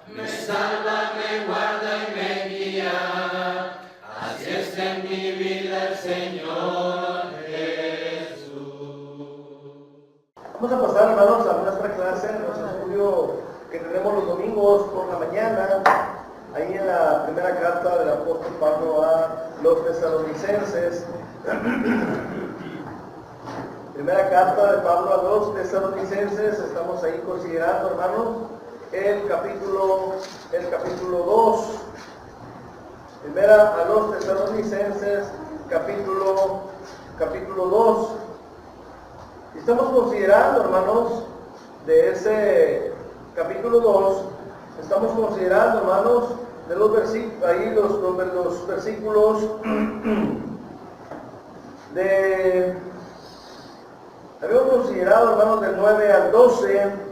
Me salva, me guarda y me guía. Así es en mi vida el Señor Jesús. Vamos a pasar, hermanos, a nuestra clase, a nuestro estudio que tenemos los domingos por la mañana, ahí en la primera carta del apóstol Pablo a los tesalonicenses. Primera carta de Pablo a los tesalonicenses, estamos ahí considerando, hermanos, el capítulo 2. Primera a los tesalonicenses, capítulo 2. Estamos considerando, hermanos, de ese capítulo 2, estamos considerando, hermanos, de los versículos, ahí los versículos de, habíamos considerado, hermanos, del 9 al 12,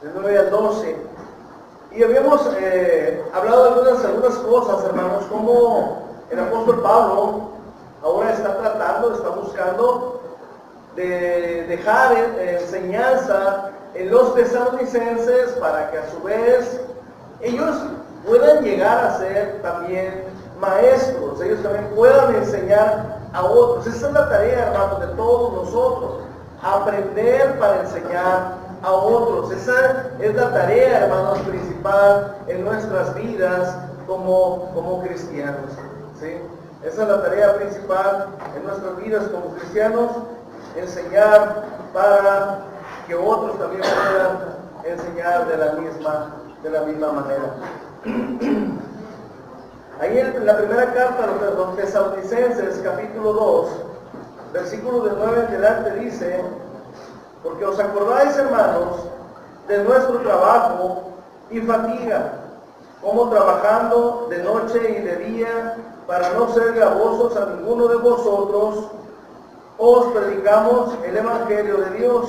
del 9 al 12, y habíamos hablado de algunas cosas, hermanos, como el apóstol Pablo ahora está buscando de dejar enseñanza en los tesalonicenses para que a su vez ellos puedan llegar a ser también maestros, ellos también puedan enseñar a otros. Esa es la tarea, hermanos, de todos nosotros, aprender para enseñar a otros. Esa es la tarea, hermanos, principal en nuestras vidas como cristianos, ¿sí? Esa es la tarea principal en nuestras vidas como cristianos, enseñar para que otros también puedan enseñar de la misma manera. Ahí en la primera carta a los tesalonicenses, capítulo 2, versículo de 9 en adelante dice: porque os acordáis, hermanos, de nuestro trabajo y fatiga, como trabajando de noche y de día, para no ser gravosos a ninguno de vosotros, os predicamos el Evangelio de Dios.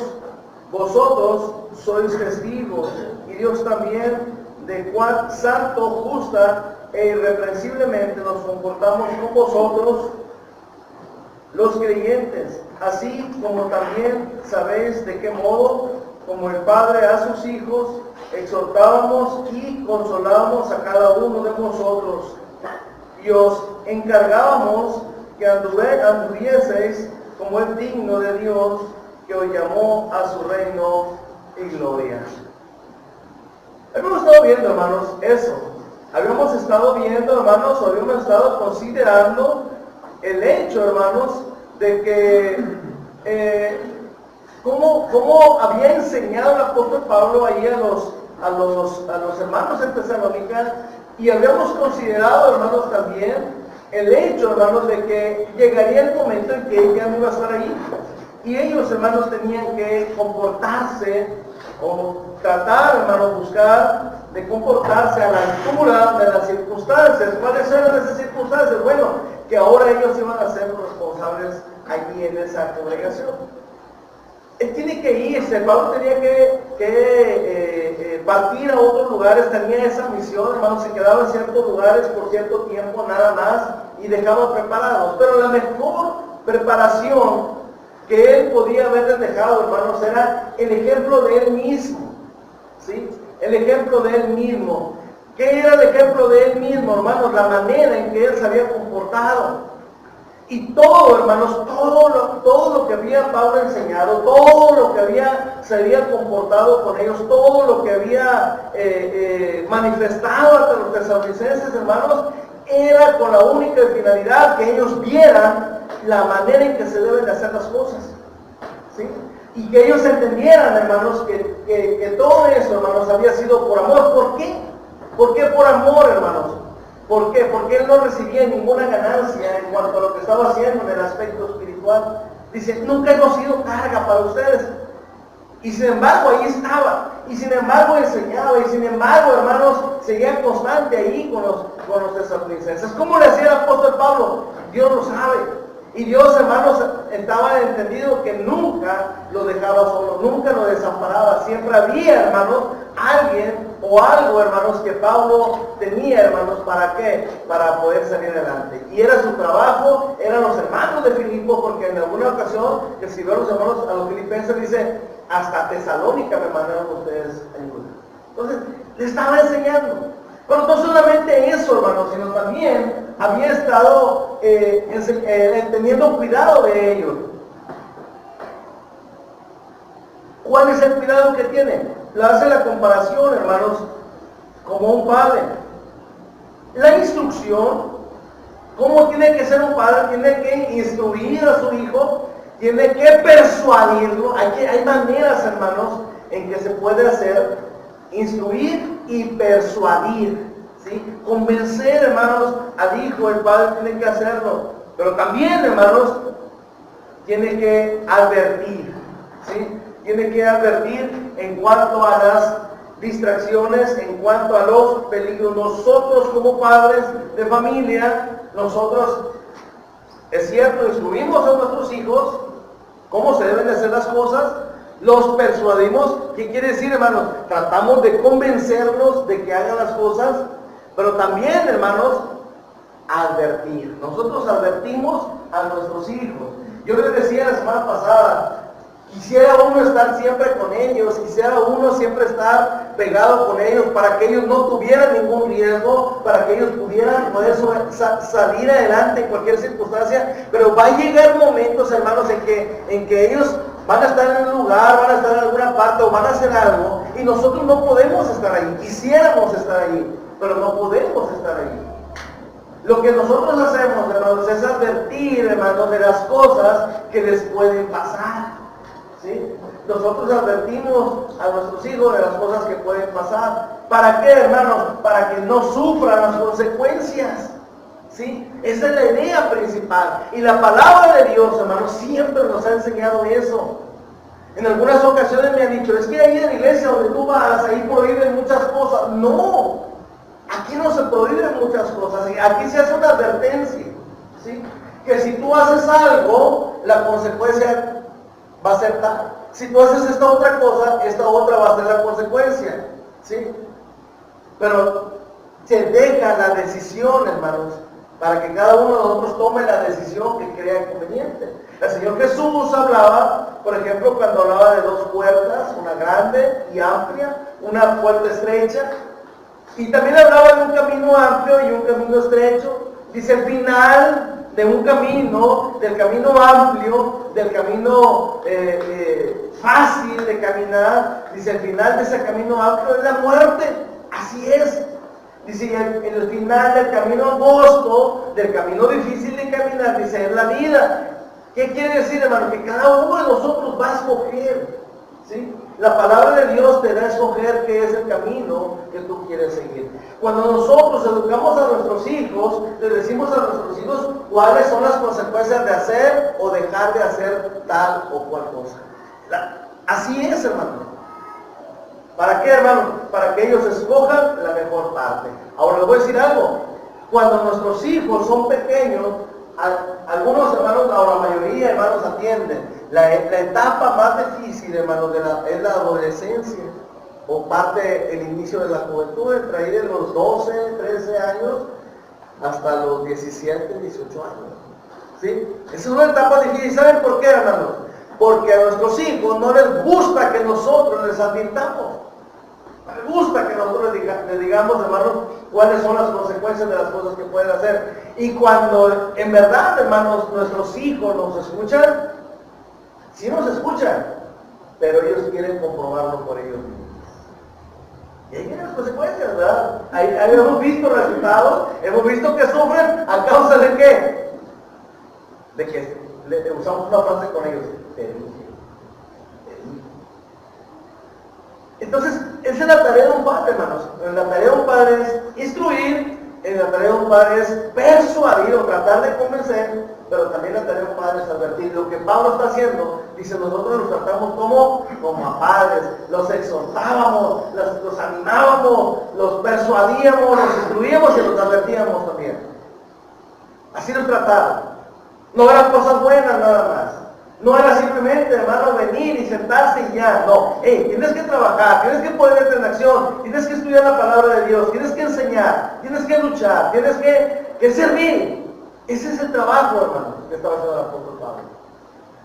Vosotros sois testigos, y Dios también, de cuán santo, justa e irreprensiblemente nos comportamos con vosotros, los creyentes, así como también sabéis de qué modo, como el Padre a sus hijos, exhortábamos y consolábamos a cada uno de vosotros, y os encargábamos que anduvieseis como es digno de Dios, que os llamó a su reino y gloria. Habíamos estado viendo, hermanos, eso. Habíamos estado viendo, hermanos, habíamos estado considerando el hecho, hermanos, de que cómo había enseñado el apóstol Pablo ahí a los hermanos en Tesalónica, y habíamos considerado, hermanos, también el hecho, hermanos, de que llegaría el momento en que ella no iba a estar ahí, y ellos, hermanos, tenían que comportarse o tratar, hermanos, buscar de comportarse a la altura de las circunstancias. ¿Cuáles eran esas circunstancias? Bueno, que ahora ellos iban a ser los responsables allí en esa congregación. Él tiene que irse, Pablo tenía que partir a otros lugares, tenía esa misión, hermanos, se quedaba en ciertos lugares por cierto tiempo nada más y dejaba preparados. Pero la mejor preparación que él podía haberles dejado, hermanos, era el ejemplo de él mismo, ¿sí? El ejemplo de él mismo. ¿Qué era el ejemplo de él mismo, hermanos? La manera en que él se había comportado. Y todo, hermanos, todo lo que había Pablo enseñado, todo lo que se había comportado con ellos, todo lo que había manifestado ante los tesalonicenses, hermanos, era con la única finalidad que ellos vieran la manera en que se deben de hacer las cosas, ¿sí? Y que ellos entendieran, hermanos, que todo eso, hermanos, había sido por amor. ¿Por qué? ¿Por qué por amor, hermanos? ¿Por qué? Porque él no recibía ninguna ganancia en cuanto a lo que estaba haciendo en el aspecto espiritual. Dice, nunca hemos sido carga para ustedes. Y sin embargo ahí estaba, y sin embargo enseñaba, y sin embargo, hermanos, seguía constante ahí con los tesalonicenses. ¿Cómo le hacía el apóstol Pablo? Dios lo sabe. Y Dios, hermanos, estaba entendido que nunca lo dejaba solo, nunca lo desamparaba. Siempre había, hermanos, alguien o algo, hermanos, que Pablo tenía, hermanos, ¿para qué? Para poder salir adelante. Y era su trabajo, eran los hermanos de Filipo, porque en alguna ocasión que escribió a los hermanos, a los filipenses, dice, hasta Tesalónica me mandaron ustedes ayuda. Entonces, le estaba enseñando. Pero no solamente eso, hermanos, sino también había estado teniendo cuidado de ellos. ¿Cuál es el cuidado que tiene? Lo hace la comparación, hermanos, como un padre. La instrucción, ¿cómo tiene que ser un padre? Tiene que instruir a su hijo, tiene que persuadirlo. Hay maneras, hermanos, en que se puede hacer, instruir y persuadir, ¿sí? Convencer, hermanos, al hijo, el padre tiene que hacerlo. Pero también, hermanos, tiene que advertir, ¿sí? Tiene que advertir en cuanto a las distracciones, en cuanto a los peligros. Nosotros como padres de familia, nosotros, es cierto, instruimos a nuestros hijos cómo se deben de hacer las cosas, los persuadimos. ¿Qué quiere decir, hermanos? Tratamos de convencerlos de que hagan las cosas, pero también, hermanos, advertir. Nosotros advertimos a nuestros hijos. Yo les decía la semana pasada, quisiera uno estar siempre con ellos, quisiera uno siempre estar pegado con ellos para que ellos no tuvieran ningún riesgo, para que ellos pudieran poder salir adelante en cualquier circunstancia, pero va a llegar momentos, hermanos, en que ellos van a estar en un lugar, van a estar en alguna parte o van a hacer algo y nosotros no podemos estar ahí, quisiéramos estar ahí, pero no podemos estar ahí. Lo que nosotros hacemos, hermanos, es advertir, hermanos, de las cosas que les pueden pasar. ¿Sí? Nosotros advertimos a nuestros hijos de las cosas que pueden pasar. ¿Para qué, hermanos? Para que no sufran las consecuencias. ¿Sí? Esa es la idea principal. Y la palabra de Dios, hermanos, siempre nos ha enseñado eso. En algunas ocasiones me han dicho, es que ahí en la iglesia donde tú vas, ahí prohíben muchas cosas. No, aquí no se prohíben muchas cosas. Aquí se hace una advertencia. ¿Sí? Que si tú haces algo, la consecuencia va a ser tal. Si tú haces esta otra cosa, esta otra va a ser la consecuencia. ¿Sí? Pero se deja la decisión, hermanos, para que cada uno de nosotros tome la decisión que crea conveniente. El Señor Jesús hablaba, por ejemplo, cuando hablaba de dos puertas, una grande y amplia, una puerta estrecha, y también hablaba de un camino amplio y un camino estrecho. Dice, el final de un camino, del camino amplio, del camino fácil de caminar, dice, el final de ese camino amplio es la muerte. Así es. Dice, en el final del camino angosto, del camino difícil de caminar, dice, es la vida. ¿Qué quiere decir, hermano? Que cada uno de nosotros va a escoger, ¿sí? La palabra de Dios te da a escoger qué es el camino que tú quieres seguir. Cuando nosotros educamos a nuestros hijos, les decimos a nuestros hijos cuáles son las consecuencias de hacer o dejar de hacer tal o cual cosa. Así es, hermano. ¿Para qué, hermano? Para que ellos escojan la mejor parte. Ahora les voy a decir algo. Cuando nuestros hijos son pequeños, algunos hermanos, o la mayoría hermanos atienden. La etapa más difícil, hermanos, es la adolescencia, o parte el inicio de la juventud, entre ahí de los 12, 13 años, hasta los 17, 18 años. ¿Sí? Esa es una etapa difícil. ¿Saben por qué, hermanos? Porque a nuestros hijos no les gusta que nosotros les advirtamos. No les gusta que nosotros les digamos, hermanos, cuáles son las consecuencias de las cosas que pueden hacer. Y cuando en verdad, hermanos, nuestros hijos nos escuchan, sí nos escuchan, pero ellos quieren comprobarlo por ellos mismos. Y ahí vienen las consecuencias, ¿verdad? Ahí hemos visto resultados, hemos visto que sufren a causa de qué. De que usamos una frase con ellos, te dije. Entonces, esa es la tarea de un padre, hermanos. La tarea de un padre es instruir, la tarea de un padre es persuadir o tratar de convencer, pero también la tarea de un padre es advertir. Lo que Pablo está haciendo, dice, nosotros los tratamos como a padres, los exhortábamos, los animábamos, los persuadíamos, los instruíamos y los advertíamos también. Así los trataba. No eran cosas buenas nada más. No era simplemente, hermano, venir y sentarse y ya. No, tienes que trabajar, tienes que ponerte en acción, tienes que estudiar la palabra de Dios, tienes que enseñar, tienes que luchar, tienes que servir. Ese es el trabajo, hermano, que estaba haciendo el apóstol Pablo.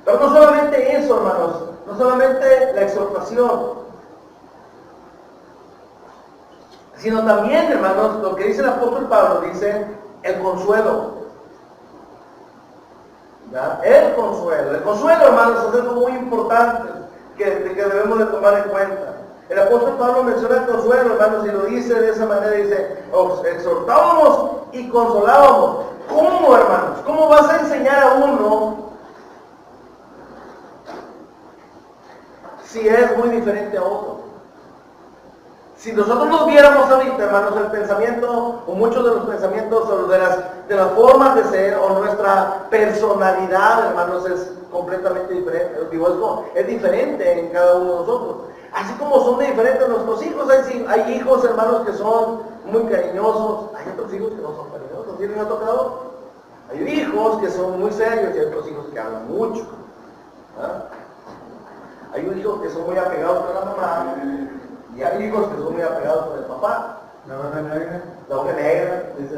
Pero no solamente eso, hermanos, no solamente la exhortación. sino también, hermanos, lo que dice el apóstol Pablo, dice el consuelo. ¿Ya? El consuelo, hermanos, es algo muy importante que debemos de tomar en cuenta. El apóstol Pablo menciona el consuelo, hermanos, y lo dice de esa manera, dice, os exhortábamos y consolábamos. ¿Cómo, hermanos? ¿Cómo vas a enseñar a uno si es muy diferente a otro? Si nosotros nos viéramos ahorita, hermanos, el pensamiento, o muchos de los pensamientos, o de las formas de ser, o nuestra personalidad, hermanos, es completamente diferente. Digo, es diferente en cada uno de nosotros. Así como son diferentes nuestros hijos, hay hijos, hermanos, que son muy cariñosos, hay otros hijos que no son cariñosos. ¿Sí me ha tocado? Hay hijos que son muy serios y hay otros hijos que hablan mucho. ¿Ah? Hay hijos que son muy apegados con la mamá y hay hijos que son muy apegados con el papá. La oveja negra. La oveja negra, dice,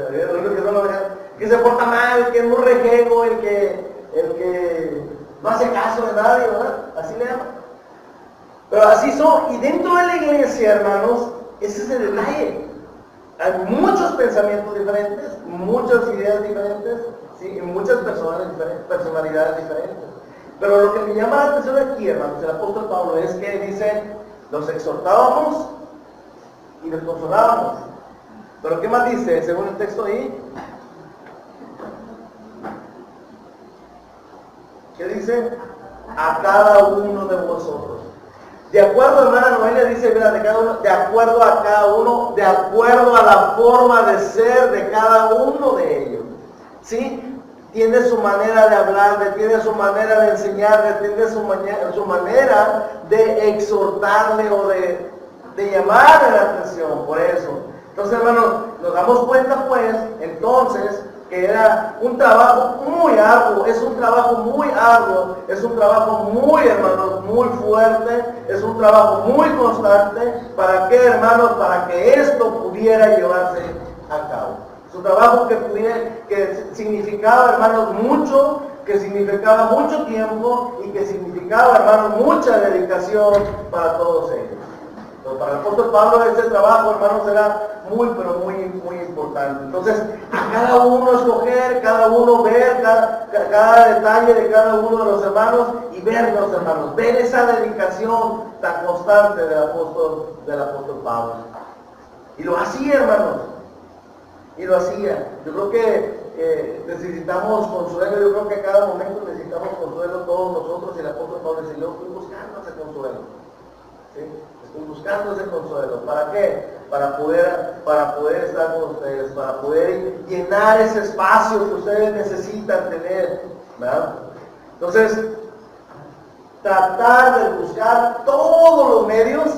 que se porta mal, que es muy rejego, el que no hace caso de nadie, ¿verdad? Así le llaman. Pero así son, y dentro de la iglesia, hermanos, ese es el detalle. Hay muchos pensamientos diferentes, muchas ideas diferentes, ¿sí? Y muchas personalidades diferentes. Pero lo que me llama la atención aquí, hermanos, el apóstol Pablo, es que dice, los exhortábamos y los consolábamos. Pero ¿qué más dice según el texto ahí? ¿Qué dice? A cada uno de vosotros. De acuerdo, hermana Noelia dice, mira, de cada uno, de acuerdo a cada uno, de acuerdo a la forma de ser de cada uno de ellos. ¿Sí? Tiene su manera de hablar, tiene su manera de enseñarle, tiene su manera de exhortarle o de llamarle la atención, por eso. Entonces, hermanos, nos damos cuenta, pues, entonces, que era un trabajo muy arduo, es un trabajo muy arduo, es un trabajo muy, hermanos, muy fuerte, es un trabajo muy constante. ¿Para qué, hermanos? Para que esto pudiera llevarse a cabo. Es un trabajo que significaba, hermanos, mucho, que significaba mucho tiempo y que significaba, hermanos, mucha dedicación para todos ellos. Pero para el apóstol Pablo ese trabajo, hermanos, era muy, pero muy, muy importante. Entonces, a cada uno escoger, cada uno ver cada detalle de cada uno de los hermanos y verlos, hermanos, ver esa dedicación tan constante del apóstol Pablo. Y lo hacía, hermanos. Y lo hacía. Yo creo que necesitamos consuelo, yo creo que a cada momento necesitamos consuelo todos nosotros, y el apóstol Pablo dice, yo estoy buscando ese consuelo. ¿Sí? Estoy buscando ese consuelo. ¿Para qué? Para poder estar con ustedes, para poder llenar ese espacio que ustedes necesitan tener, ¿verdad? Entonces, tratar de buscar todos los medios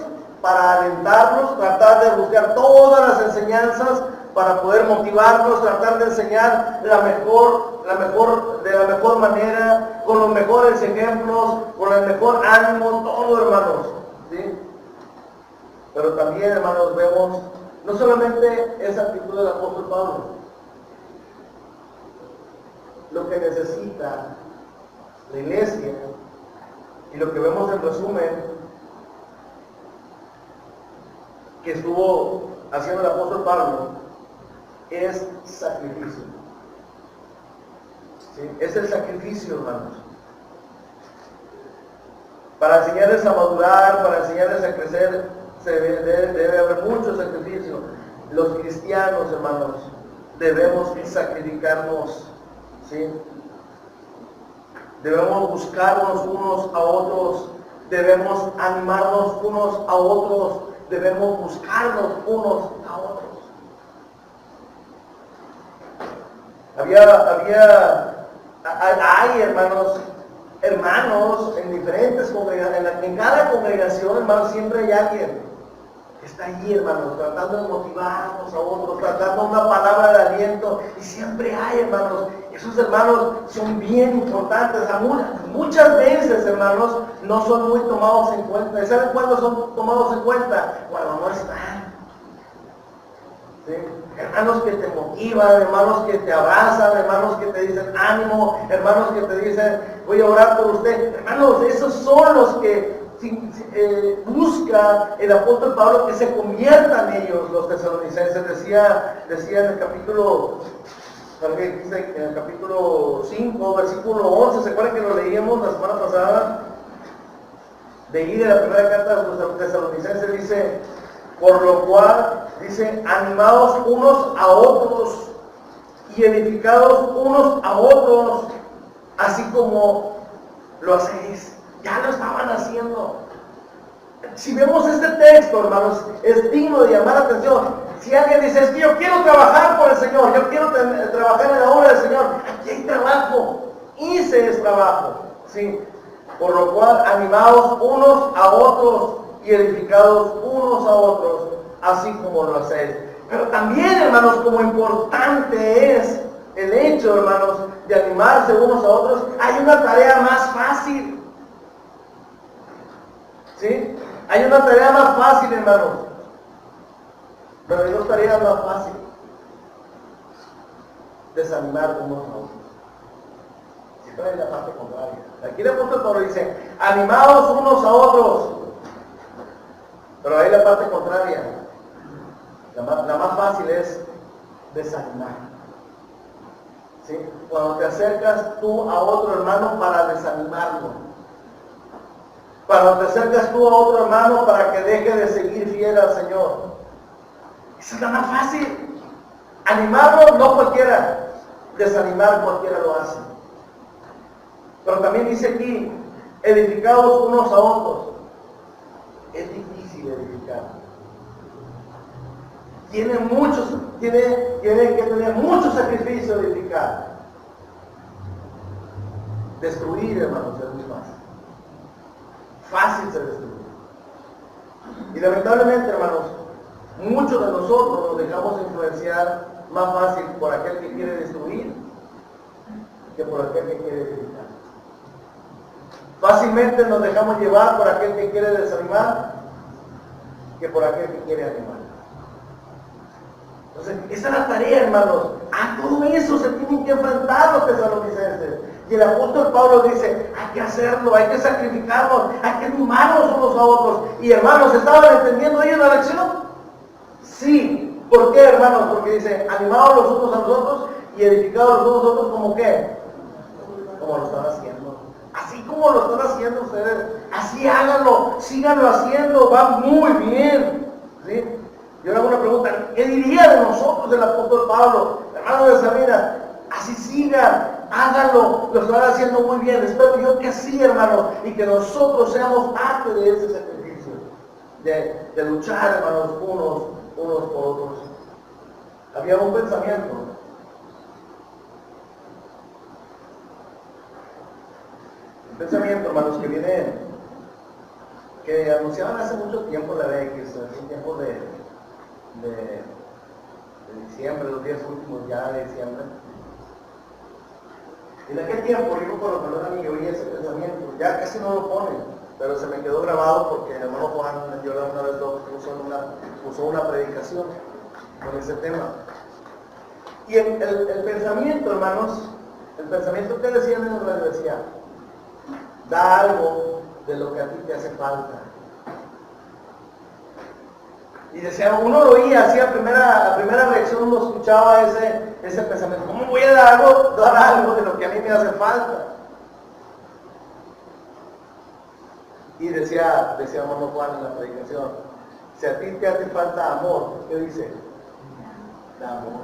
para alentarnos, tratar de buscar todas las enseñanzas para poder motivarnos, tratar de enseñar de la mejor manera, con los mejores ejemplos, con el mejor ánimo, todo, hermanos, ¿sí? Pero también, hermanos, vemos no solamente esa actitud del apóstol Pablo, lo que necesita la iglesia, y lo que vemos en resumen que estuvo haciendo el apóstol Pablo, es sacrificio. ¿Sí? Es el sacrificio, hermanos. Para enseñarles a madurar, para enseñarles a crecer, debe haber mucho sacrificio. Los cristianos, hermanos, debemos sacrificarnos, ¿sí? Debemos buscarnos unos a otros, debemos animarnos unos a otros, debemos buscarnos unos a otros. Hay, hermanos, en diferentes congregaciones, en cada congregación, hermanos, siempre hay alguien que está allí, hermanos, tratando de motivarnos a otros, tratando una palabra de aliento, y siempre hay, hermanos, esos hermanos son bien importantes. Muchas veces, hermanos, no son muy tomados en cuenta. ¿Y saben cuándo son tomados en cuenta? Cuando no están. ¿Sí? Hermanos que te motivan, hermanos que te abrazan, hermanos que te dicen ánimo, hermanos que te dicen voy a orar por usted. Hermanos, esos son los que busca el apóstol Pablo que se conviertan ellos, los tesalonicenses. Decía en el capítulo, en el capítulo 5, versículo 11, ¿se acuerdan que lo leíamos la semana pasada? De ir de la primera carta a los tesalonicenses, dice, por lo cual, dice, animados unos a otros y edificados unos a otros, así como lo hacéis. Ya lo estaban haciendo. Si vemos este texto, hermanos, es digno de llamar la atención. Si alguien dice, es que yo quiero trabajar por el Señor, yo quiero trabajar en la obra del Señor, aquí hay trabajo, hice ese trabajo, ¿sí? Por lo cual, animados unos a otros y edificados unos a otros, así como lo hacéis. Pero también, hermanos, como importante es el hecho, hermanos, de animarse unos a otros, hay una tarea más fácil. ¿Sí? Hay una tarea más fácil, hermanos. Pero hay dos tareas más fáciles. Desanimar unos a otros. Siempre hay la parte contraria. Aquí el apóstol Pablo dice, animados unos a otros. Pero hay la parte contraria. La más fácil es desanimar. ¿Sí? Cuando te acercas tú a otro hermano para desanimarlo. Cuando te acercas tú a otro hermano para que deje de seguir fiel al Señor. Esa es la más fácil. Animarlo no cualquiera. Desanimar cualquiera lo hace. Pero también dice aquí, edificados unos a otros. Es difícil edificar. Tiene que tener mucho sacrificio edificar. Destruir, hermanos, es muy fácil. Fácil se destruye. Y lamentablemente, hermanos, muchos de nosotros nos dejamos influenciar más fácil por aquel que quiere destruir que por aquel que quiere edificar. Fácilmente nos dejamos llevar por aquel que quiere desanimar que por aquel que quiere animar. Entonces, esa es la tarea, hermanos. A todo eso se tienen que enfrentar los tesalonicenses. Y el apóstol Pablo dice, hay que hacerlo, hay que sacrificarnos, hay que animarnos unos a otros. Y hermanos, ¿estaban entendiendo ellos la lección? Sí. ¿Por qué, hermanos? Porque dice, animados los unos a los otros y edificados los unos a otros, ¿como qué? Como lo están haciendo. Así como lo están haciendo ustedes, así háganlo, síganlo haciendo, va muy bien. ¿Sí? Yo le hago una pregunta, ¿qué diría de nosotros el apóstol Pablo? Hermano de Sabina, así sigan, háganlo, lo están haciendo muy bien. Espero yo que sí, hermano, y que nosotros seamos parte de ese sacrificio, de luchar, hermanos, unos por otros. Había un pensamiento. Un pensamiento, hermanos, que anunciaban hace mucho tiempo la ley, que es un tiempo de diciembre, los días últimos ya de diciembre. Y en aquel tiempo, yo por lo menos oí ese pensamiento, ya casi no lo ponen, pero se me quedó grabado porque el hermano Juan, yo una vez lo puso una predicación con ese tema. Y el pensamiento, hermanos, el pensamiento que decían en la decía, da algo de lo que a ti te hace falta. Y decía, uno lo oía, así a primera reacción uno escuchaba ese pensamiento, ¿cómo voy a dar algo de lo que a mí me hace falta? Y decía hermano Juan en la predicación, si a ti te hace falta amor, ¿qué dice? Da amor.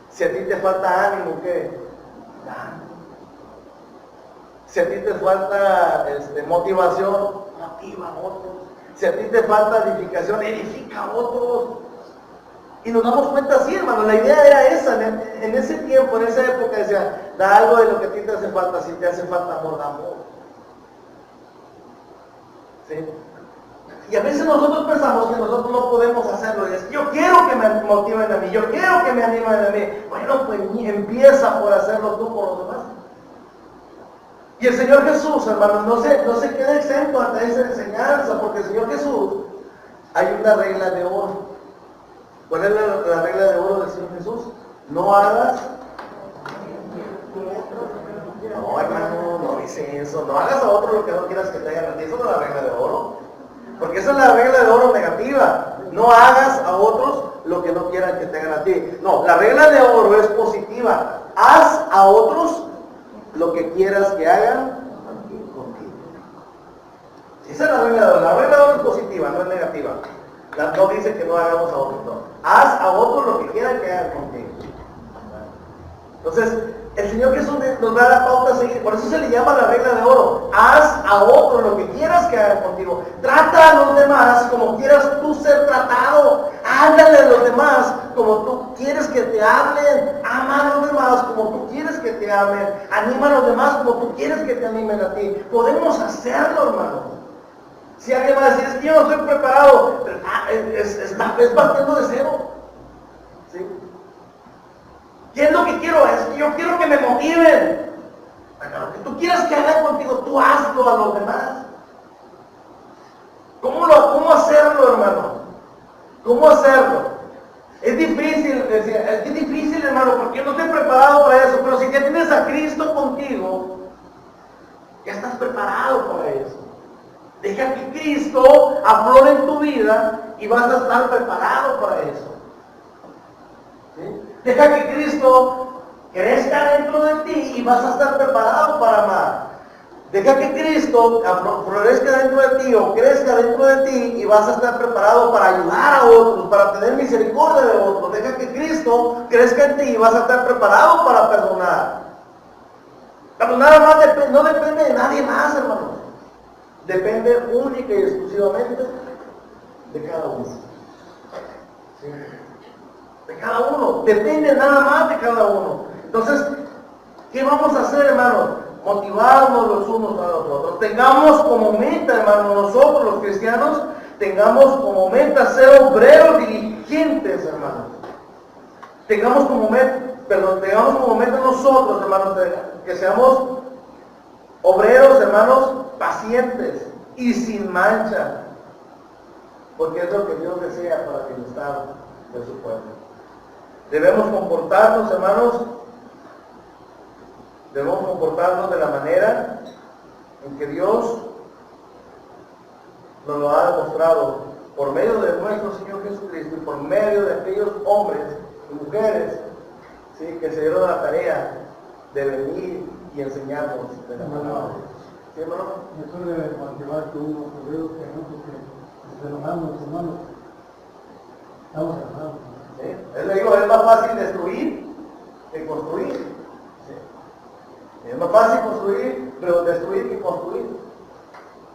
Si a ti te falta ánimo, ¿qué? Da ánimo. Si a ti te falta motivación, motiva a otros. Si a ti te falta edificación, edifica a otros. Y nos damos cuenta así, hermano, la idea era esa, en ese tiempo, en esa época, decía, da algo de lo que a ti te hace falta, si te hace falta amor, da amor. ¿Sí? Y a veces nosotros pensamos que nosotros no podemos hacerlo, y es, yo quiero que me motiven a mí, yo quiero que me animen a mí. Bueno, pues empieza por hacerlo tú por los demás. Y el Señor Jesús, hermanos, no se queda exento ante esa enseñanza, porque el Señor Jesús, hay una regla de oro. ¿Cuál es la regla de oro del Señor Jesús? No hagas. No, hermano, no dice dice eso, no hagas a otro lo que no quieras que te hagan a ti, eso no es la regla de oro, porque esa es la regla de oro negativa, no hagas a otros lo que no quieran que te hagan a ti. No, la regla de oro es positiva, haz a otros lo que quieras que hagan contigo. Esa es la regla de oro, la regla de oro es positiva, no es negativa. No dice que no hagamos a otros, no. Haz a otros lo que quieran que hagan contigo. Entonces, el Señor Jesús nos da la pauta a seguir, por eso se le llama la regla de oro. Haz a otros lo que quieras que hagan contigo. Trata a los demás como quieras tú ser tratado. Háblale a los demás como tú quieres que te hablen. Ama a los demás como tú quieres que te amen. Anima a los demás como tú quieres que te animen a ti. Podemos hacerlo, hermano. Si alguien va a decir, es que yo no estoy preparado, es partiendo de cero. ¿Sí? ¿Qué es lo que quiero? Es que yo quiero que me motiven. Lo que tú quieras que hagan contigo, tú hazlo a los demás. ¿Cómo hacerlo, hermano? ¿Cómo hacerlo? Es difícil, decía, es difícil, hermano, porque yo no estoy preparado para eso, pero si ya tienes a Cristo contigo, ya estás preparado para eso. Deja que Cristo aflore en tu vida y vas a estar preparado para eso. ¿Sí? Deja que Cristo crezca dentro de ti y vas a estar preparado para amar. Deja que Cristo florezca dentro de ti o crezca dentro de ti y vas a estar preparado para ayudar a otros, para tener misericordia de otros. Deja que Cristo crezca en ti y vas a estar preparado para perdonar. Pero nada más no depende de nadie más, hermano. Depende única y exclusivamente de cada uno. ¿Sí? De cada uno. Depende nada más de cada uno. Entonces, ¿qué vamos a hacer, hermano? Motivarnos los unos a los otros. Tengamos como meta, hermano, nosotros los cristianos, tengamos como meta ser obreros diligentes, hermano. Tengamos como meta nosotros, hermanos, que seamos obreros, hermanos, pacientes y sin mancha, porque es lo que Dios desea para el bienestar de su pueblo. Debemos comportarnos, hermanos, de la manera en que Dios nos lo ha demostrado por medio de nuestro Señor Jesucristo y por medio de aquellos hombres y mujeres, ¿sí?, que se dieron la tarea de venir y enseñarnos de la palabra. ¿Sí, hermano? Eso debe motivar que uno, que veo que no, porque nos enojamos, hermanos, estamos enojados. ¿Sí? Le digo, es más fácil destruir que construir. ¿Sí? Es más fácil destruir que construir.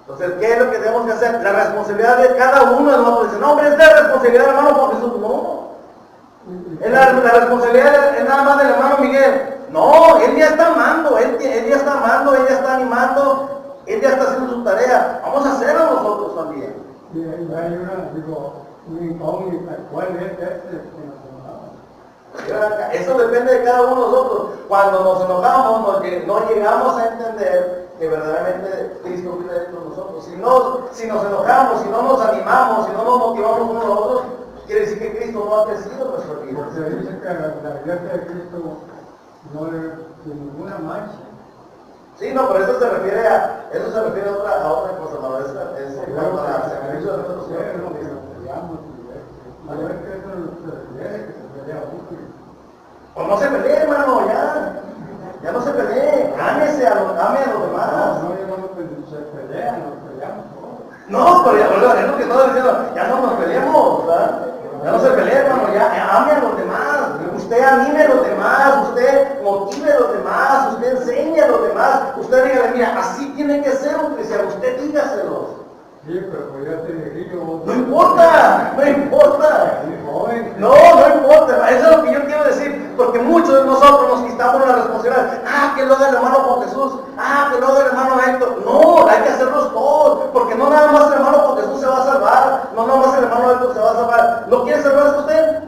Entonces, ¿qué es lo que tenemos que hacer? La responsabilidad de cada uno de nosotros. Dice, no, hombre, es de responsabilidad, hermano, por Jesús. No. Es la responsabilidad es nada más del hermano Miguel. No, él ya está amando, él ya está amando, él ya está animando, él ya está haciendo su tarea. Vamos a hacerlo nosotros también. Sí, hay una incógnita, ¿cuál es este que nos enojamos? Eso depende de cada uno de nosotros. Cuando nos enojamos, no llegamos a entender que verdaderamente Cristo vive dentro de nosotros. Si nos enojamos, si no nos animamos, si no nos motivamos unos a otros, quiere decir que Cristo no ha crecido en nuestra vida. Porque dice que la iglesia de Cristo no le sin ninguna mancha. Sí, no, pero eso se refiere a otra cosa, hermano. Es para el servicio de nuestros pues no se pelee, hermano, ya no se pelee, ame a los demás. No, pero es lo que estaba diciendo, ya no nos peleemos, ¿verdad? Ya no se pelee, hermano, ya ame a los demás. Usted anime a los demás, usted motive a los demás, usted enseñe a los demás. Usted dígale, mira, así tiene que ser un cristiano, usted dígaselo. Sí, pero pues ya te dije yo. No importa. No importa, eso es lo que yo quiero decir, porque muchos de nosotros nos quitamos la responsabilidad. Que lo haga el hermano Juan Jesús, que lo haga el hermano Héctor. No, hay que hacerlos todos, porque no nada más el hermano Juan Jesús se va a salvar, no nada más el hermano Héctor se va a salvar. ¿No quiere salvarse usted?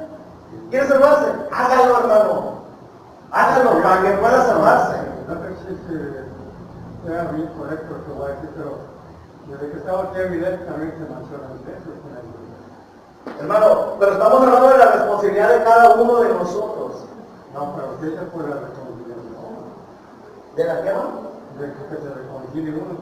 ¿Quiere salvarse? Hágalo, hermano. Hágalo para que pueda salvarse. No sé si sea bien correcto lo que voy a decir, pero desde que estaba aquí evidentemente se menciona eso. Hermano, pero estamos hablando de la responsabilidad de cada uno de nosotros. No, pero ¿qué es por la responsabilidad? ¿De la qué, hermano? De que se reconcilie uno,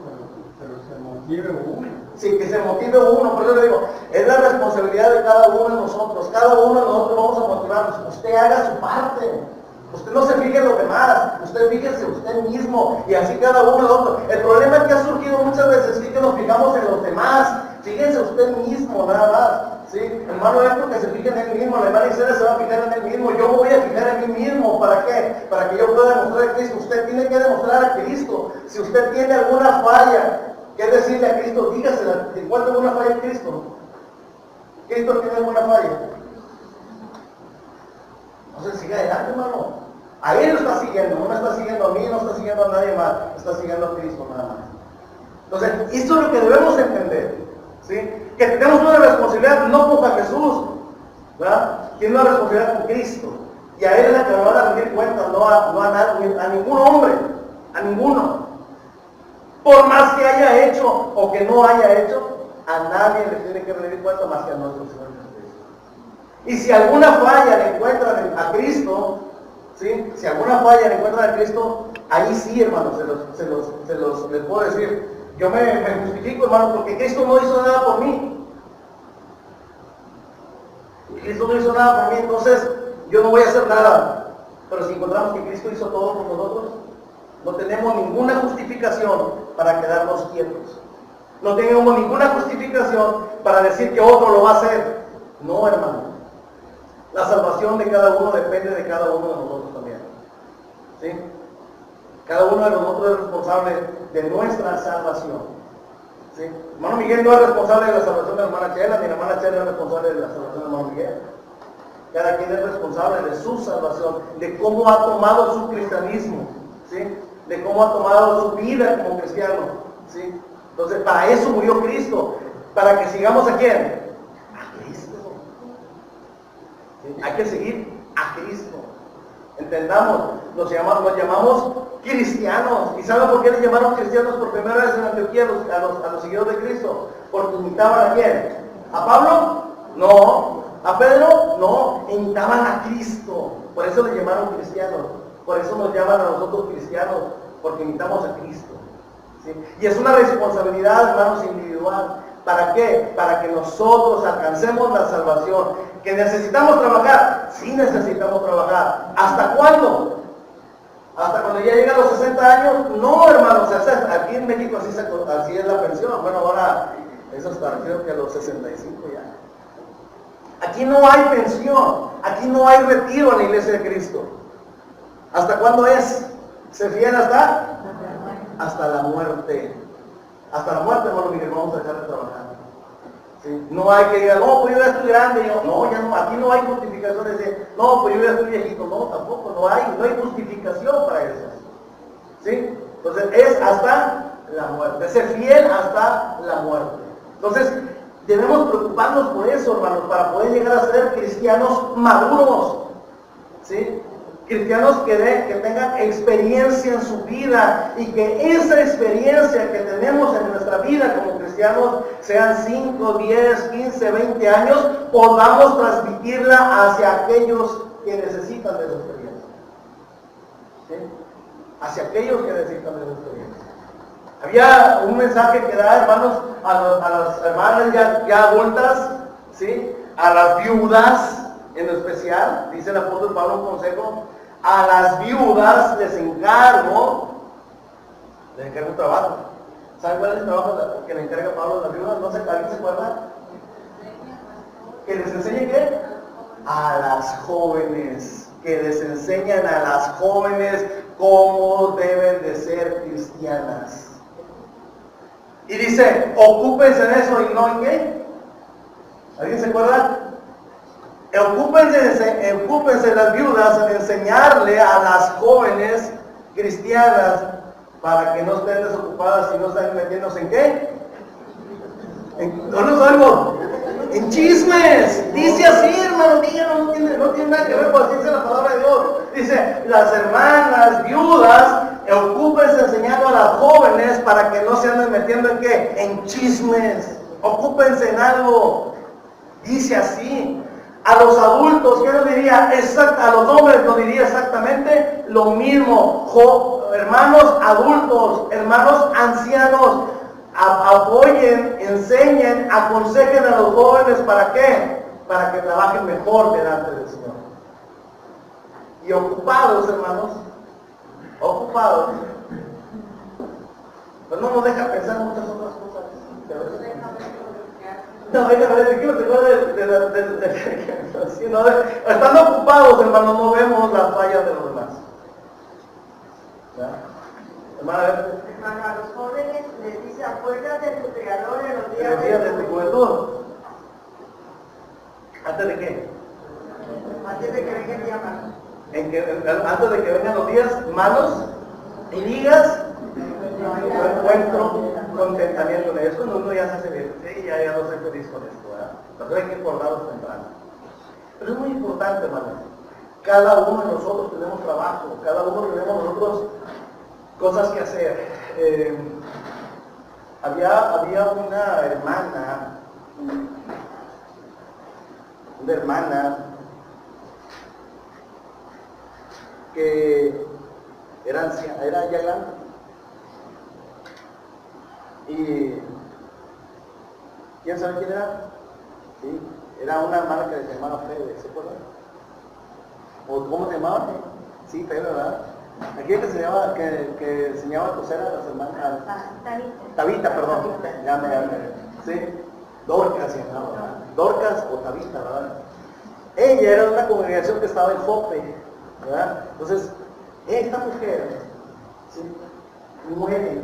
pero se motive uno. Sí, que se motive uno, por eso le digo, es la responsabilidad de cada uno de nosotros. Cada uno de nosotros vamos a motivarnos. Usted haga su parte. Usted no se fije en los demás, usted fíjese usted mismo y así cada uno de nosotros. El problema que ha surgido muchas veces es que nos fijamos en los demás. Fíjense usted mismo, nada más. ¿Sí? Hermano Héctor que se fije en él mismo, la hermana Isela se va a fijar en él mismo, yo me voy a fijar en mí mismo. ¿Para qué? Para que yo pueda demostrar a Cristo. Usted tiene que demostrar a Cristo. Si usted tiene alguna falla, ¿qué decirle a Cristo? Dígasela. ¿Encuentra alguna falla en Cristo? ¿Cristo tiene alguna falla? Entonces siga adelante, hermano. A él lo está siguiendo, no me está siguiendo a mí, no está siguiendo a nadie más, está siguiendo a Cristo nada más. Entonces, esto es lo que debemos entender, ¿sí? Que tenemos una responsabilidad no con Jesús, ¿verdad? Tiene una responsabilidad con Cristo. Y a él es la que me van a rendir cuentas, no a ningún hombre, a ninguno. Por más que haya hecho o que no haya hecho, a nadie le tiene que rendir cuentas más que a nuestro Señor Jesucristo. Y si alguna falla le encuentran a Cristo, ¿sí? Si alguna falla le encuentran a Cristo, ahí sí, hermano, les puedo decir, yo me justifico, hermano, porque Cristo no hizo nada por mí. Cristo no hizo nada por mí, entonces yo no voy a hacer nada. Pero si encontramos que Cristo hizo todo por nosotros, no tenemos ninguna justificación para quedarnos quietos. No tenemos ninguna justificación para decir que otro lo va a hacer. No, hermano. La salvación de cada uno depende de cada uno de nosotros también. ¿Sí? Cada uno de nosotros es responsable de nuestra salvación. ¿Sí? Hermano Miguel no es responsable de la salvación de la hermana Chela, ni la hermana Chela es responsable de la salvación de hermano Miguel. Cada quien es responsable de su salvación, de cómo ha tomado su cristianismo, ¿sí? De cómo ha tomado su vida como cristiano. ¿Sí? Entonces, para eso murió Cristo, para que sigamos a quién. Hay que seguir a Cristo. Entendamos, nos llamamos cristianos. ¿Y saben por qué les llamaron cristianos por primera vez en Antioquía a los seguidores de Cristo? Porque imitaban a quién. ¿A Pablo? No. ¿A Pedro? No. Imitaban a Cristo. Por eso les llamaron cristianos. Por eso nos llaman a nosotros cristianos, porque imitamos a Cristo. ¿Sí? Y es una responsabilidad, hermanos, individual. ¿Para qué? Para que nosotros alcancemos la salvación. ¿Que necesitamos trabajar? Sí necesitamos trabajar. ¿Hasta cuándo? ¿Hasta cuando ya llegan los 60 años? No, hermanos, aquí en México así es la pensión. Bueno, ahora eso está, creo que a los 65 ya. Aquí no hay pensión, aquí no hay retiro en la iglesia de Cristo. ¿Hasta cuándo es? ¿Se fían hasta? Hasta la muerte. Hasta la muerte, hermano Miguel, vamos a dejar de trabajar. ¿Sí? No hay que diga, no, pues yo ya estoy grande. No, ya no, aquí no hay justificaciones de, no, pues yo ya estoy viejito. No, tampoco, no hay justificación para eso. ¿Sí? Entonces es hasta la muerte. Ser fiel hasta la muerte. Entonces, debemos preocuparnos por eso, hermanos, para poder llegar a ser cristianos maduros. ¿Sí? Cristianos que tengan experiencia en su vida y que esa experiencia que tenemos en nuestra vida como cristianos, sean 5, 10, 15, 20 años, podamos transmitirla hacia aquellos que necesitan de esa experiencia. ¿Sí? Hacia aquellos que necesitan de esa experiencia. Había un mensaje que da, hermanos, a las hermanas ya adultas, ¿sí? A las viudas en especial, dice el apóstol Pablo un consejo. A las viudas les encargo un trabajo. ¿Saben cuál es el trabajo que le encarga Pablo a las viudas? No sé, ¿alguien se acuerda? ¿Que les enseñe qué? A las jóvenes. Que les enseñan a las jóvenes cómo deben de ser cristianas. Y dice, ocúpense en eso y no en qué. ¿Alguien se acuerda? Ocúpense las viudas en enseñarle a las jóvenes cristianas para que no estén desocupadas y no estén metiéndose en qué. No nos oigo. En chismes. Dice así, hermano, no tiene nada que ver con decirse la palabra de Dios. Dice, las hermanas viudas, ocúpense enseñando a las jóvenes para que no se anden metiendo en qué. En chismes. Ocúpense en algo. Dice así. A los adultos, ¿qué nos diría? A los hombres nos diría exactamente, lo mismo. Hermanos adultos, hermanos ancianos, apoyen, enseñen, aconsejen a los jóvenes. ¿Para qué? Para que trabajen mejor delante del Señor. Y ocupados, hermanos, ocupados, pero no nos deja pensar muchas otras cosas. No, estando ocupados, hermanos, no vemos las fallas de los demás. Hermana, Hermano, a los jóvenes les dice, acuérdate de tu Creador en los en días los días de tu juventud. ¿Antes de qué? antes de que venga el día malo. Antes de que vengan los días malos y digas, no encuentro contentamiento en eso. Cuando uno ya se hace bien, sí, ya no soy feliz con esto, ¿verdad? Pero hay que acordarnos temprano. Pero es muy importante, hermano. Cada uno de nosotros tenemos trabajo, cada uno tenemos nosotros cosas que hacer. Había una hermana que era anciana, era ya grande. Y ¿quién sabe quién era? Sí, era una hermana que se llamaba Fede, ¿se acuerdan? ¿O cómo se llamaba? Sí, Fede, ¿verdad? Aquí que se llamaba, que enseñaba a coser a las hermanas. Tabita, perdón. Ya me. Sí. Dorcas se llamaba, ¿verdad? Dorcas o Tabita, ¿verdad? Ella era de una congregación que estaba en Jope, ¿verdad? Entonces, esta mujer, ¿sí?, muere.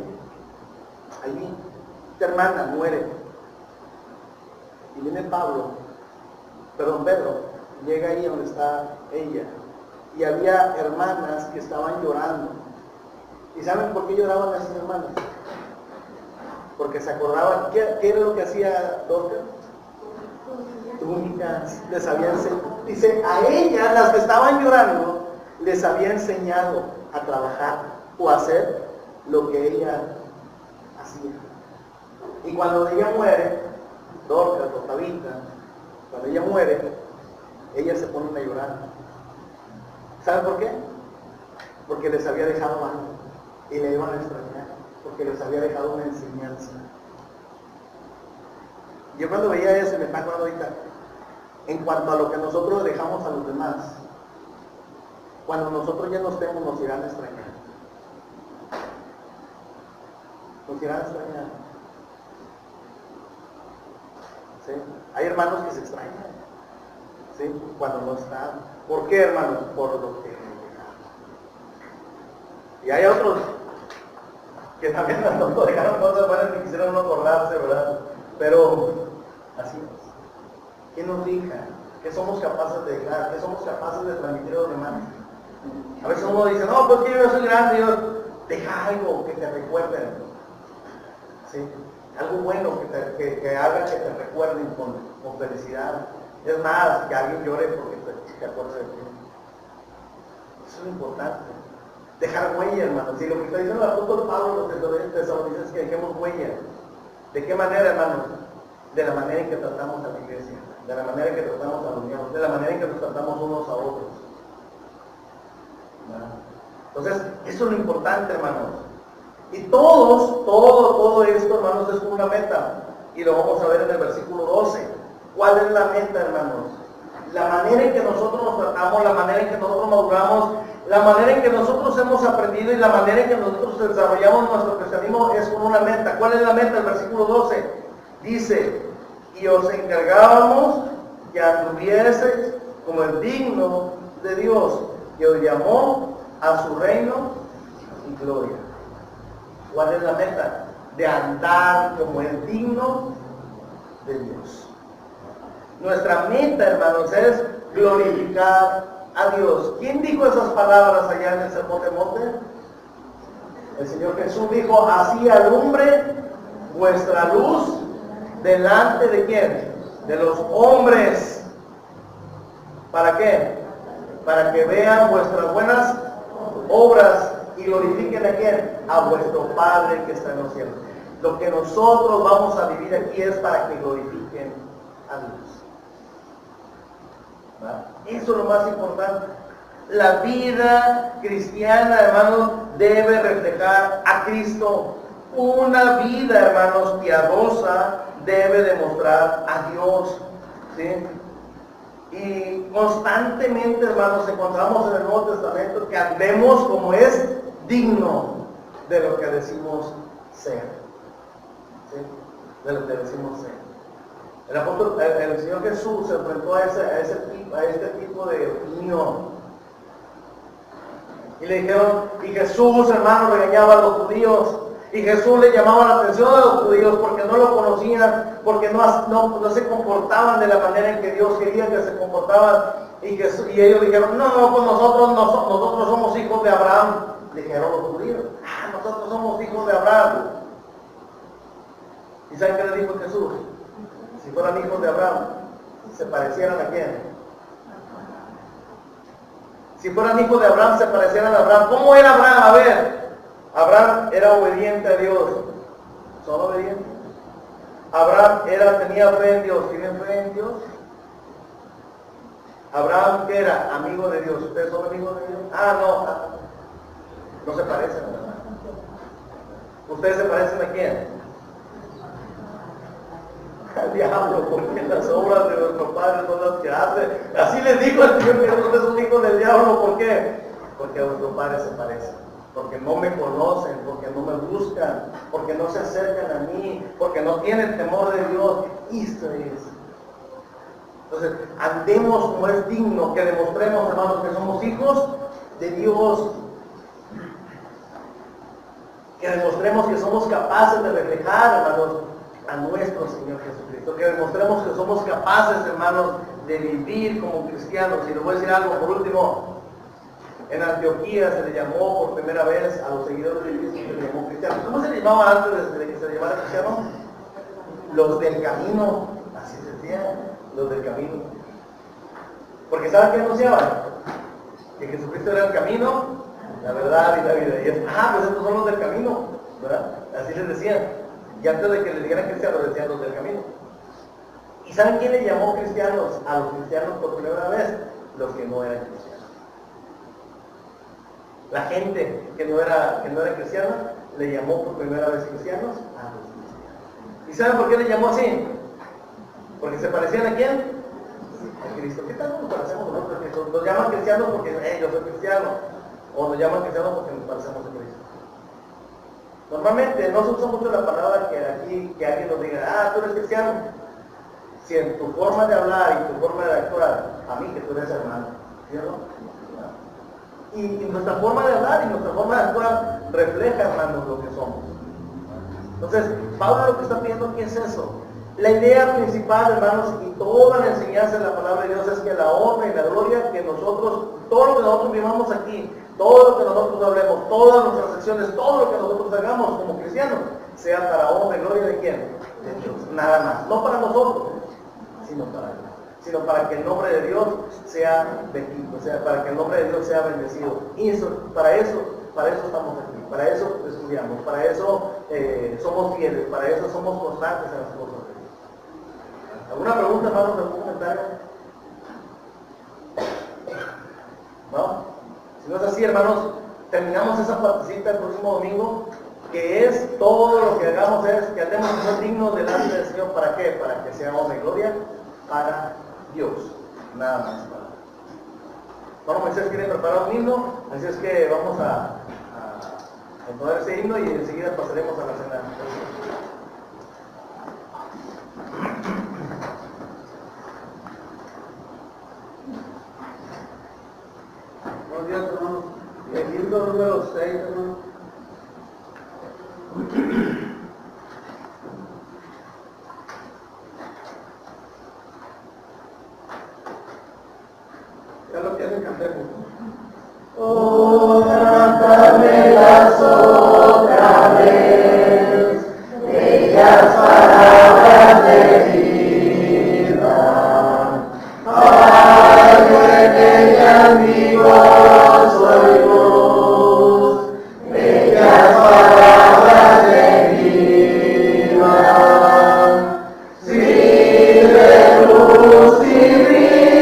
Allí, esta hermana muere. Y viene Pedro, llega ahí donde está ella. Y había hermanas que estaban llorando. ¿Y saben por qué lloraban esas hermanas? Porque se acordaban, ¿qué era lo que hacía Dorcas? Túnicas, les había enseñado. Dice, a ellas, las que estaban llorando, les había enseñado a trabajar o a hacer lo que ella hacía. Y cuando ella muere, Dorcas o Tabita, cuando ella muere, ellas se ponen a llorar. ¿Saben por qué? Porque les había dejado algo y le iban a extrañar, porque les había dejado una enseñanza. Yo cuando veía eso, me está acordando ahorita, en cuanto a lo que nosotros dejamos a los demás, cuando nosotros ya no estemos, nos irán a extrañar. Nos irán a extrañar. ¿Sí? Hay hermanos que se extrañan, ¿sí?, cuando no están. ¿Por qué, hermanos? Por lo que dejaron. Y hay otros que también nos dejaron cosas buenas que quisieron no acordarse, ¿verdad? Pero así es. ¿Qué nos deja? ¿Qué somos capaces de dejar? ¿Qué somos capaces de transmitir a los demás? A veces uno dice, no, pues que yo soy grande, deja algo que te recuerden. ¿Sí? Algo bueno que haga que te recuerden con felicidad. Es más, que alguien llore porque te acuerda de ti. Eso es lo importante. Dejar huella, hermanos. Si lo que está diciendo el apóstol Pablo los tesalonicenses es que dejemos huella. ¿De qué manera, hermanos? De la manera en que tratamos a la iglesia, de la manera en que tratamos a los miembros, de la manera en que nos tratamos unos a otros. Entonces, eso es lo importante, hermanos. Y todo esto, hermanos, es una meta. Y lo vamos a ver en el versículo 12. ¿Cuál es la meta, hermanos? La manera en que nosotros nos tratamos, la manera en que nosotros maduramos, la manera en que nosotros hemos aprendido y la manera en que nosotros desarrollamos nuestro cristianismo es con una meta. ¿Cuál es la meta? El versículo 12 dice, y os encargábamos que anduvieseis como el digno de Dios, que os llamó a su reino y gloria. ¿Cuál es la meta? De andar como el digno de Dios. Nuestra meta, hermanos, es glorificar a Dios. ¿Quién dijo esas palabras allá en el Sermón del Monte? El Señor Jesús dijo, así alumbre vuestra luz delante de quién? De los hombres. ¿Para qué? Para que vean vuestras buenas obras y glorifiquen a quién? A vuestro Padre que está en los cielos. Lo que nosotros vamos a vivir aquí es para que glorifiquen a Dios. Eso es lo más importante. La vida cristiana, hermanos, debe reflejar a Cristo. Una vida, hermanos, piadosa debe demostrar a Dios. ¿Sí? Y constantemente, hermanos, encontramos en el Nuevo Testamento que andemos como es digno de lo que decimos ser. ¿Sí? De lo que decimos ser. El Señor Jesús se enfrentó a este tipo de opinión. Y le dijeron, y Jesús, hermano, regañaba a los judíos. Y Jesús le llamaba la atención a los judíos porque no lo conocían, porque no se comportaban de la manera en que Dios quería que se comportaban. Y ellos dijeron, no, pues nosotros somos hijos de Abraham. Dijeron los judíos, nosotros somos hijos de Abraham. ¿Y saben qué le dijo Jesús? Si fueran hijos de Abraham, ¿se parecieran a quién? Si fueran hijos de Abraham, se parecieran a Abraham. ¿Cómo era Abraham? A ver, Abraham era obediente a Dios. ¿Son obedientes? Abraham tenía fe en Dios. ¿Tienen fe en Dios? Abraham, ¿qué era? Amigo de Dios. ¿Ustedes son amigos de Dios? No se parecen, ¿verdad? ¿Ustedes se parecen a quién? Al diablo, porque las obras de nuestro Padre son las que hace. Así les digo al Señor que ustedes son hijos del diablo. ¿Por qué? Porque a vuestro Padre se parecen. Porque no me conocen, porque no me buscan, porque no se acercan a mí, porque no tienen temor de Dios. Esto es. Entonces, andemos como es digno, que demostremos, hermanos, que somos hijos de Dios. Que demostremos que somos capaces de reflejar, hermanos, a nuestro Señor Jesucristo. Que demostremos que somos capaces, hermanos, de vivir como cristianos. Y les voy a decir algo por último. En Antioquía se le llamó por primera vez a los seguidores de Cristo, se le llamó cristianos. ¿Cómo se le llamaba antes de que se le llamara cristianos? Los del camino. Así se decía, los del camino. Porque ¿saben qué anunciaban? Que Jesucristo era el camino, la verdad y la vida. Y pues estos son los del camino, ¿verdad? Así les decían. Y antes de que les dijeran cristianos, decían los del camino. ¿Y saben quién le llamó cristianos a los cristianos por primera vez? Los que no eran cristianos. La gente que no era cristiana le llamó por primera vez cristianos a los cristianos. ¿Y saben por qué le llamó así? Porque se parecían ¿a quién? A Cristo. ¿Qué tal nos parecemos nosotros a Cristo? Nos llaman cristianos porque yo soy cristiano. O nos llaman cristianos porque nos parecemos a Cristo. Normalmente no se usa mucho la palabra que alguien nos diga, tú eres cristiano. Si en tu forma de hablar y tu forma de actuar, a mí que tú eres hermano, ¿cierto? Y nuestra forma de hablar y nuestra forma de actuar refleja, hermanos, lo que somos. Entonces, Pablo lo que está pidiendo aquí es eso. La idea principal, hermanos, y toda la enseñanza de la palabra de Dios es que la honra y la gloria que nosotros, todo lo que nosotros vivamos aquí, todo lo que nosotros hablemos, todas nuestras acciones, todo lo que nosotros hagamos como cristianos, sea para honra y gloria de quién? De Dios. Nada más. No para nosotros, sino para Dios. Sino para que el nombre de Dios sea bendito, para que el nombre de Dios sea bendecido. Y para eso estamos aquí, para eso estudiamos, para eso somos fieles, para eso somos constantes en las cosas de Dios. ¿Alguna pregunta, hermanos? ¿Algún comentario? ¿No? Si no es así, hermanos, terminamos esa partecita el próximo domingo, que es todo lo que hagamos es que andemos como dignos delante del Señor. ¿Para qué? Para que seamos de gloria para Dios, nada más. Bueno, Moisés quiere preparar un himno, así es que vamos a entonar ese himno y enseguida pasaremos a la cena. Buenos días, hermanos. El himno número 6, hermanos. Ya lo que hacen cantemos. Oh, cántamelas otra vez, bellas palabras de vida. Ay, en ellas mi gozo y luz, bellas palabras de vida. Si de luz y vida,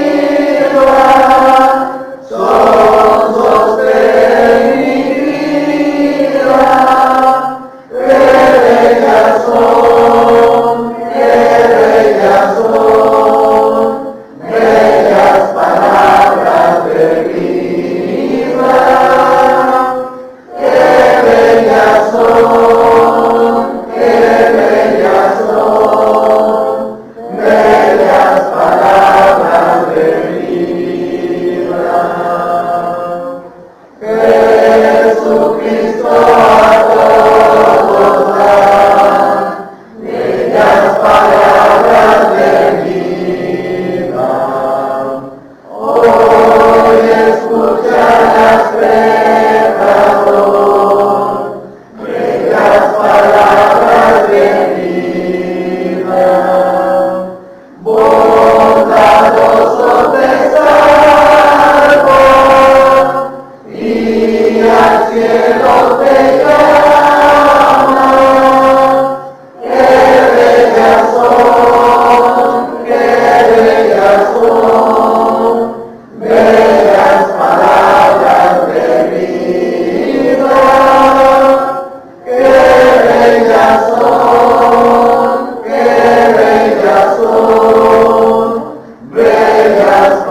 Gracias